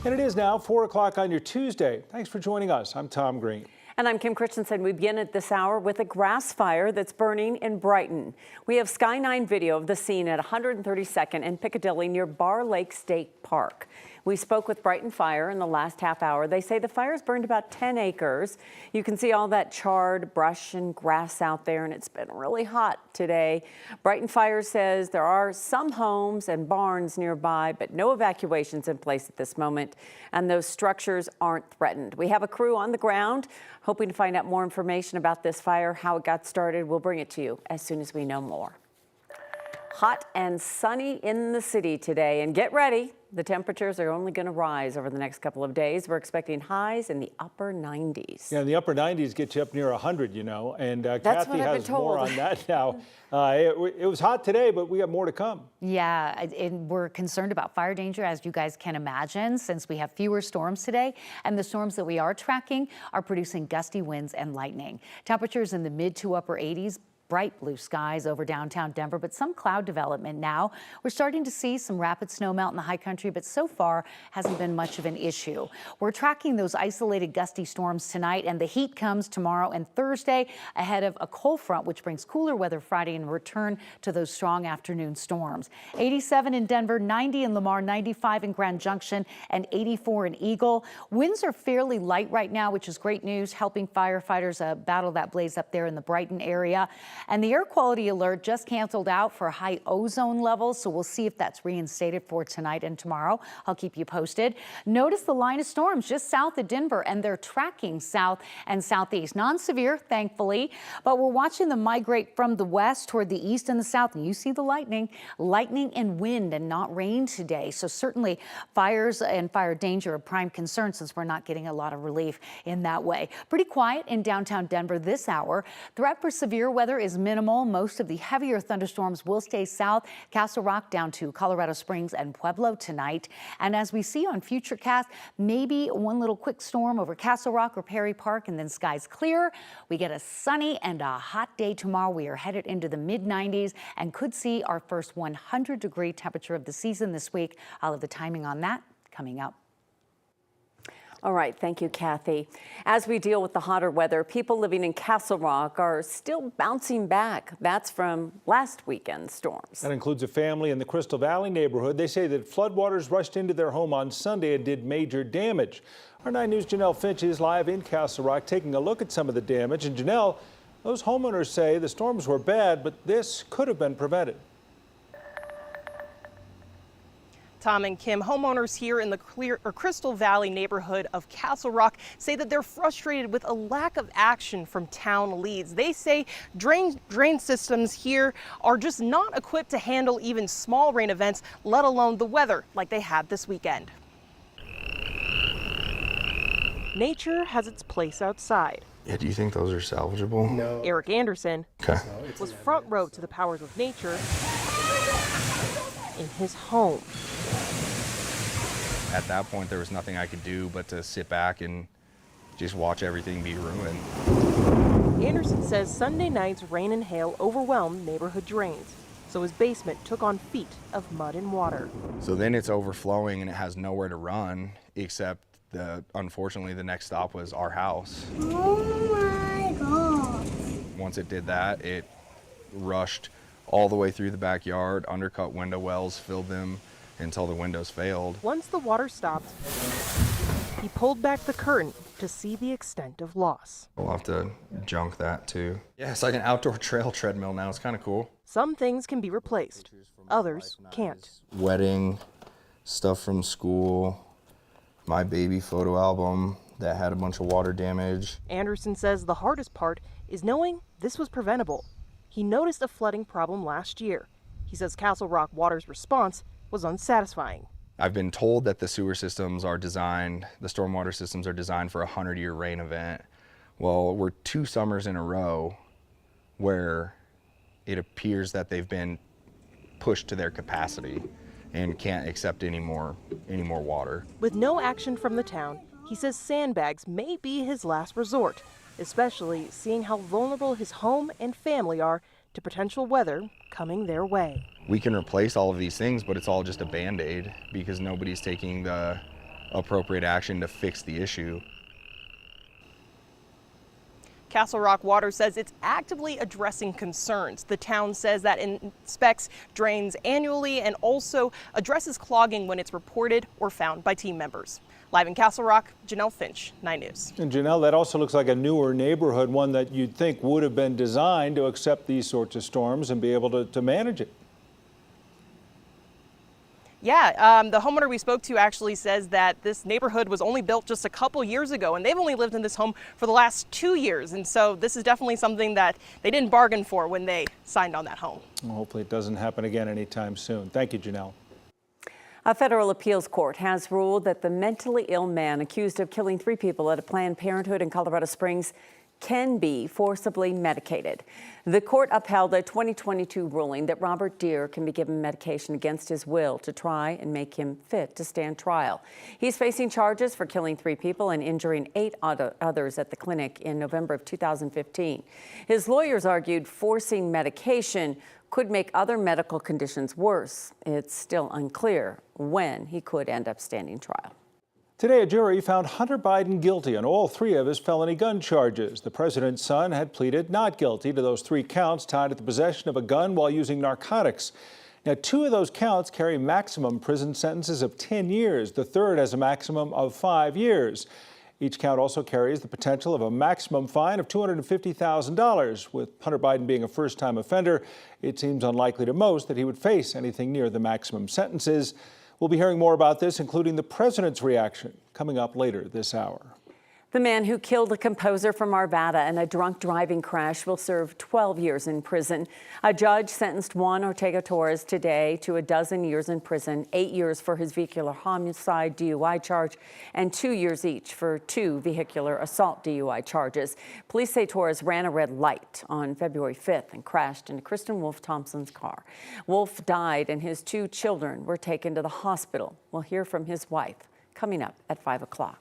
And it is now 4 o'clock on your Tuesday. Thanks for joining us. I'm Tom Green. And I'm Kim Christensen. We begin at this hour with a grass fire that's burning in Brighton. We have Sky 9 video of the scene at 132nd and Piccadilly near Bar Lake State Park. We spoke with Brighton Fire in the last half hour. They say the fire's burned about 10 acres. You can see all that charred brush and grass out there, and it's been really hot today. Brighton Fire says there are some homes and barns nearby, but no evacuations in place at this moment, and those structures aren't threatened. We have a crew on the ground hoping to find out more information about this fire, how it got started. We'll bring it to you as soon as we know more. Hot and sunny in the city today, and get ready. The temperatures are only going to rise over the next couple of days. We're expecting highs in the upper 90s. Yeah, the upper 90s get you up near 100, you know, and Kathy has more on that now. It was hot today, but we got more to come. Yeah, and we're concerned about fire danger, as you guys can imagine, since we have fewer storms today, and the storms that we are tracking are producing gusty winds and lightning. Temperatures in the mid to upper 80s. Bright blue skies over downtown Denver, but some cloud development now. We're starting to see some rapid snow melt in the high country, but so far hasn't been much of an issue. We're tracking those isolated gusty storms tonight, and the heat comes tomorrow and Thursday ahead of a cold front, which brings cooler weather Friday and return to those strong afternoon storms. 87 in Denver, 90 in Lamar, 95 in Grand Junction, and 84 in Eagle. Winds are fairly light right now, which is great news, helping firefighters battle that blaze up there in the Brighton area. And the air quality alert just canceled out for high ozone levels, so we'll see if that's reinstated for tonight and tomorrow. I'll keep you posted. Notice the line of storms just south of Denver, and they're tracking south and southeast. Non-severe, thankfully, but we're watching them migrate from the west toward the east and the south, and you see the lightning and wind and not rain today. So certainly fires and fire danger are prime concern since we're not getting a lot of relief in that way. Pretty quiet in downtown Denver this hour. Threat for severe weather is minimal. Most of the heavier thunderstorms will stay south, Castle Rock down to Colorado Springs and Pueblo tonight. And as we see on Futurecast, maybe one little quick storm over Castle Rock or Perry Park, and then skies clear. We get a sunny and a hot day tomorrow. We are headed into the mid-90s and could see our first 100-degree temperature of the season this week. I'll have the timing on that coming up. All right, thank you, Kathy. As we deal with the hotter weather, people living in Castle Rock are still bouncing back. That's from last weekend's storms. That includes a family in the Crystal Valley neighborhood. They say that floodwaters rushed into their home on Sunday and did major damage. Our 9 News' Janelle Finch is live in Castle Rock taking a look at some of the damage. And Janelle, those homeowners say the storms were bad, but this could have been prevented. Tom and Kim, homeowners here in the Crystal Valley neighborhood of Castle Rock say that they're frustrated with a lack of action from town leads. They say drain systems here are just not equipped to handle even small rain events, let alone the weather like they had this weekend. Nature has its place outside. Yeah, do you think those are salvageable? No. Eric Anderson was front row to the powers of nature in his home. At that point, there was nothing I could do but to sit back and just watch everything be ruined. Anderson says Sunday night's rain and hail overwhelmed neighborhood drains, so his basement took on feet of mud and water. So then it's overflowing and it has nowhere to run, except unfortunately the next stop was our house. Oh my God. Once it did that, it rushed all the way through the backyard, undercut window wells, filled them until the windows failed. Once the water stopped, he pulled back the curtain to see the extent of loss. We'll have to junk that too. Yeah, it's like an outdoor trail treadmill now. It's kind of cool. Some things can be replaced, others can't. Wedding, stuff from school, my baby photo album that had a bunch of water damage. Anderson says the hardest part is knowing this was preventable. He noticed a flooding problem last year. He says Castle Rock Water's response was unsatisfying. I've been told that the sewer systems are designed, the stormwater systems are designed for a 100-year rain event. Well, we're 2 summers in a row where it appears that they've been pushed to their capacity and can't accept any more water. With no action from the town, he says sandbags may be his last resort, especially seeing how vulnerable his home and family are to potential weather coming their way. We can replace all of these things, but it's all just a Band-Aid because nobody's taking the appropriate action to fix the issue. Castle Rock Water says it's actively addressing concerns. The town says that it inspects drains annually and also addresses clogging when it's reported or found by team members. Live in Castle Rock, Janelle Finch, 9 News. And Janelle, that also looks like a newer neighborhood, one that you'd think would have been designed to accept these sorts of storms and be able to manage it. Yeah, the homeowner we spoke to actually says that this neighborhood was only built just a couple years ago, and they've only lived in this home for the last 2 years. And so this is definitely something that they didn't bargain for when they signed on that home. Well, hopefully it doesn't happen again anytime soon. Thank you, Janelle. A federal appeals court has ruled that the mentally ill man accused of killing 3 people at a Planned Parenthood in Colorado Springs can be forcibly medicated. The court upheld a 2022 ruling that Robert Deere can be given medication against his will to try and make him fit to stand trial. He's facing charges for killing 3 people and injuring 8 others at the clinic in November of 2015. His lawyers argued forcing medication could make other medical conditions worse. It's still unclear when he could end up standing trial. Today, a jury found Hunter Biden guilty on all 3 of his felony gun charges. The president's son had pleaded not guilty to those 3 counts tied to the possession of a gun while using narcotics. Now, 2 of those counts carry maximum prison sentences of 10 years. The third has a maximum of 5 years. Each count also carries the potential of a maximum fine of $250,000. With Hunter Biden being a first-time offender, it seems unlikely to most that he would face anything near the maximum sentences. We'll be hearing more about this, including the president's reaction, coming up later this hour. The man who killed a composer from Arvada in a drunk driving crash will serve 12 years in prison. A judge sentenced Juan Ortega Torres today to 12 years in prison, 8 years for his vehicular homicide DUI charge, and 2 years each for 2 vehicular assault DUI charges. Police say Torres ran a red light on February 5th and crashed into Kristen Wolf Thompson's car. Wolf died and his 2 children were taken to the hospital. We'll hear from his wife coming up at 5 o'clock.